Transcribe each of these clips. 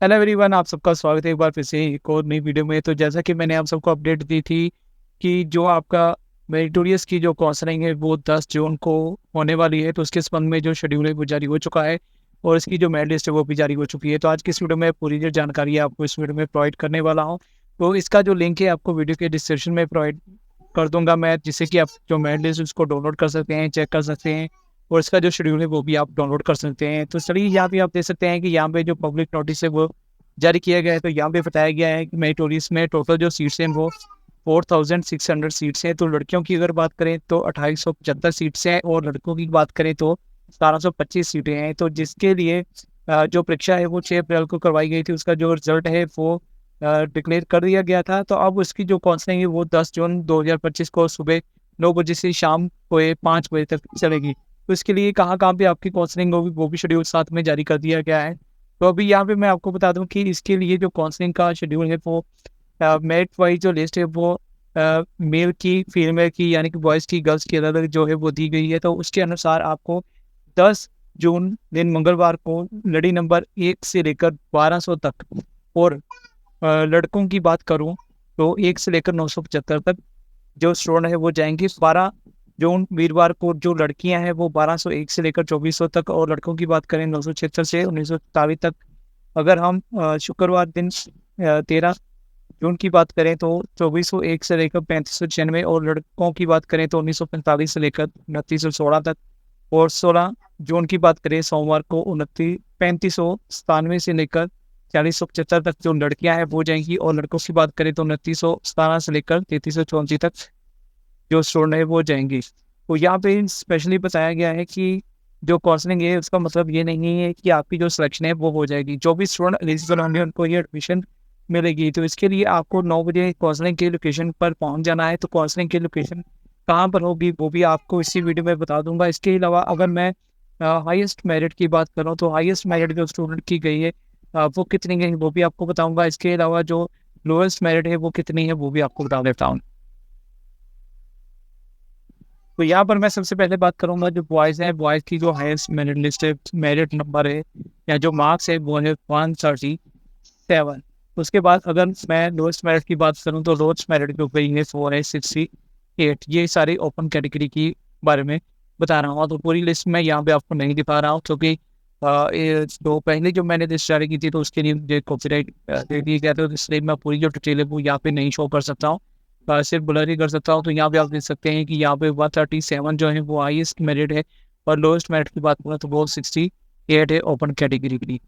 Hello everyone, आप सबका स्वागत है एक बार फिर से एक और नई वीडियो में। तो जैसा कि मैंने आप सबको अपडेट दी थी कि जो आपका मेरिटोरियस की जो काउंसलिंग है वो 10 जून को होने वाली है, तो उसके संबंध में जो शेड्यूल है वो जारी हो चुका है और इसकी जो मेरिट लिस्ट है वो भी जारी हो चुकी है। तो आज की इस वीडियो में पूरी जो जानकारी है आपको इस वीडियो में प्रोवाइड करने वाला हूँ। तो इसका जो लिंक है आपको वीडियो के डिस्क्रिप्शन में प्रोवाइड कर दूंगा मैं, जिससे कि आप जो मेरिट लिस्ट उसको डाउनलोड कर सकते हैं, चेक कर सकते हैं और इसका जो शेड्यूल है वो भी आप डाउनलोड कर सकते हैं। तो चलिए यहाँ पे आप देख सकते हैं कि यहाँ पे जो पब्लिक नोटिस है वो जारी किया गया है। तो यहाँ पे बताया गया है कि मेरिटोरियस में टोटल जो सीट्स हैं वो 4600 सीट्स हैं। तो लड़कियों की अगर बात करें तो 2875 सीट्स हैं और लड़कों की बात करें तो 1725 सीटें हैं। तो जिसके लिए जो परीक्षा है वो 6 अप्रैल को करवाई गई थी, उसका जो रिजल्ट है वो डिक्लेयर कर दिया गया था। तो अब उसकी जो काउंसलिंग है वो 10 जून 2025 को सुबह 9 बजे से शाम को 5 बजे तक चलेगी। तो इसके लिए कहाँ पे आपकी काउंसलिंग होगी वो भी शेड्यूल साथ में जारी कर दिया गया है। तो अभी यहाँ पे मैं आपको बता दूं कि इसके लिए जो काउंसलिंग का शेड्यूल है वो मेरिट वाइज जो लिस्ट है वो मेल की, फीमेल की यानी कि बॉयज़ की, गर्ल्स की अलग-अलग जो है वो दी गई है। तो उसके अनुसार आपको 10 जून दिन मंगलवार को लड़ी नंबर 1 से लेकर 1200 तक और लड़कों की बात करूँ तो 1 से लेकर 975 तक जो स्टूडेंट है वो जाएँगे। 12 जून वीरवार को जो लड़कियाँ हैं वो 1201 से लेकर 2400 तक और लड़कों की बात करें 976 से 1947 तक। अगर हम शुक्रवार दिन 13 जून की बात करें तो 2401 से लेकर 3596 और लड़कों की बात करें तो 1945 से लेकर 2916 तक और 16 जून की बात करें सोमवार को 3597 से लेकर 4075 तक जो लड़कियां हैं वो जाएंगी और लड़कों की बात करें तो 2917 से लेकर 3334 तक जो स्टूडेंट है वो जाएंगी। तो यहाँ पे स्पेशली बताया गया है कि जो काउंसलिंग है उसका मतलब ये नहीं है कि आपकी जो सिलेक्शन है वो हो जाएगी। जो भी स्टूडेंट एलिजिबल होंगे उनको ये एडमिशन मिलेगी। तो इसके लिए आपको 9 बजे काउंसलिंग की लोकेशन पर पहुँच जाना है। तो काउंसलिंग की लोकेशन कहाँ पर होगी वो भी आपको इसी वीडियो में बता दूंगा। इसके अलावा अगर मैं हाईएस्ट मेरिट की बात करूँ तो हाईएस्ट मेरिट जो स्टूडेंट की गई है वो कितनी गई वो भी आपको बताऊंगा। इसके अलावा जो लोएस्ट मेरिट है वो कितनी है वो भी आपको बता देता हूँ। तो यहाँ पर मैं सबसे पहले बात करूँगा जो बॉयज़ हैं, बॉयज़ की जो हाईएस्ट मेरिट लिस्ट है, मेरिट नंबर है या जो मार्क्स है वो है 137। उसके बाद अगर मैं लोएस्ट मेरिट की बात करूँ तो लोएस्ट मेरिट जो गई है वो है 68। ये सारी ओपन कैटेगरी की बारे में बता रहा हूँ। तो पूरी लिस्ट मैं यहाँ पे आपको नहीं दिखा रहा हूँ क्योंकि तो पहले जो मैंने लिस्ट जारी की थी तो उसके लिए मुझे कॉपीराइट दे दिए गए थे, तो इसलिए मैं पूरी जो डिटेल है वो यहाँ पे नहीं शो कर सकता हूँ, सिर्फ ब्लर ही कर सकता हूँ। तो यहाँ पे आप देख सकते हैं कि यहाँ पे 137 जो है वो हाईएस्ट मेरिट है और लोएस्ट मेरिट की बात करें तो वो 68 है ओपन कैटेगरी की।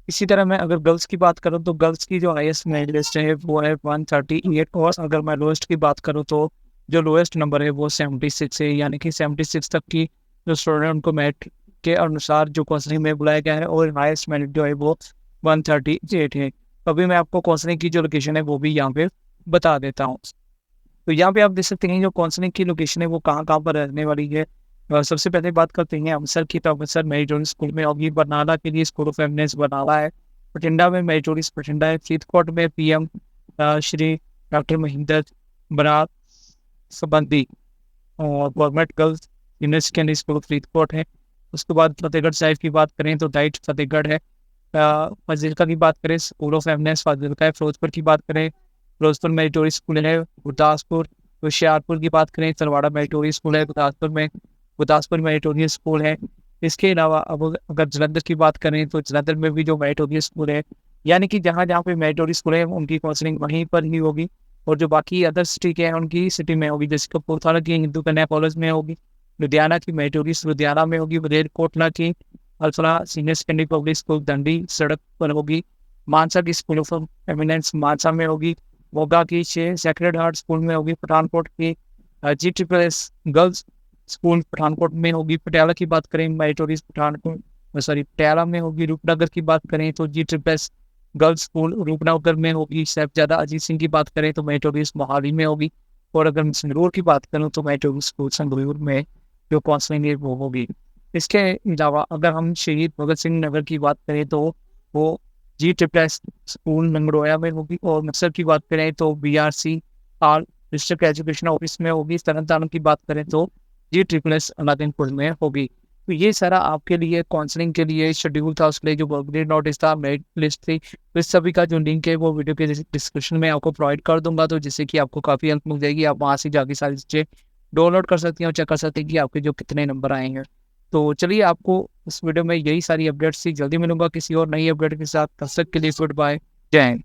इसी तरह मैं अगर गर्ल्स की बात करूँ तो गर्ल्स की जो हाईएस्ट मेरिट लिस्ट है वो है 138 और अगर मैं लोएस्ट की बात करूँ तो जो लोएस्ट नंबर है वो 76 है, यानी कि 76 तक की जो स्टूडेंट उनको मेरिट के अनुसार जो काउंसलिंग में बुलाया गया है और हाईएस्ट मेरिट जो है वो 138 है। अभी मैं आपको काउंसलिंग की जो लोकेशन है वो भी यहाँ पे बता देता हूँ। तो यहाँ पे आप देख सकते हैं जो काउंसलिंग की लोकेशन है वो कहाँ पर रहने वाली है। सबसे पहले बात करते हैं अमृतसर की। तो अमृतसर मेरिटोरियस स्कूल में होगी, बरनाला के लिए स्कूल ऑफ एमिनेंस बरनाला है, बठिंडा में मेरिटोरियस बठिंडा है, फरीदकोट में पीएम श्री डॉक्टर महेंद्र बराड़ संबंधी और government girls senior secondary school Faridkot है। उसके बाद फतेहगढ़ साहिब की बात करें तो डाइट फतेहगढ़ है। फाजिल्का की बात करें स्कूल ऑफ एमिनेंस फाजिल्का है। फिरोजपुर की बात करें फिरोजपुर मेरिटोरियस स्कूल है। गुरदासपुर होशियारपुर की बात करें तलवाड़ा मेरिटोरियस स्कूल है। गुरदासपुर मेरिटोरियस स्कूल है। इसके अलावा अब अगर जलंधर की बात करें तो जलंधर में भी जो मेरिटोरियस स्कूल है, यानी कि जहाँ जहाँ पे मेरिटोरियस स्कूल है उनकी काउंसलिंग वहीं पर ही होगी और जो बाकी अदर सिटी के हैं उनकी सिटी में होगी। जैसे कपूरथला की हिंदू कन्या कॉलेज में होगी, लुधियाना की मेरिटोरियस लुधियाना में होगी, मलेरकोटला की Alfalah senior secondary public school दंडी सड़क पर होगी, मानसा की स्कूल ऑफ एमिनेंस मानसा में होगी, मोगा की सेक्रेड हार्ट स्कूल में होगी, पठानकोट की GSSS गर्ल्स स्कूल पठानकोट में होगी। पटियाला की बात करें मेरिटोरियस पटियाला में होगी। रूपनगर की बात करें तो GSSS गर्ल्स स्कूल रूपनगर में होगी। साहिबजादा अजीत सिंह की बात करें तो मेरिटोरियस मोहाली में होगी और अगर संगरूर की बात करूँ तो मेरिटोरियस स्कूल संगरूर में जो काउंसलिंग है वो होगी। इसके अलावा अगर हम शहीद भगत सिंह नगर की बात करें तो वो GSSS स्कूल नंगड़ोया में होगी और मक्सर की बात करें तो BRCR डिस्ट्रिक्ट एजुकेशन ऑफिस में होगी। तरन तारण की बात करें तो GSSS अलादीनपुर में होगी। तो ये सारा आपके लिए काउंसलिंग के लिए शेड्यूल था, उसके लिए जो वर्कडेट नोटिस था, मेरिट लिस्ट थी, तो इस सभी का जो लिंक है वो वीडियो के डिस्क्रिप्शन में आपको प्रोवाइड कर दूंगा, तो जिससे कि आपको काफ़ी हेल्प मिल जाएगी। आप वहाँ से जाके सारी चीज़ें डाउनलोड कर सकती हैं और चेक कर सकते हैं कि आपके जो कितने नंबर आएंगे। तो चलिए, आपको इस वीडियो में यही सारी अपडेट्स थी। जल्दी मिलूंगा किसी और नई अपडेट के साथ। तब तक के लिए गुड बाय, जय हिंद।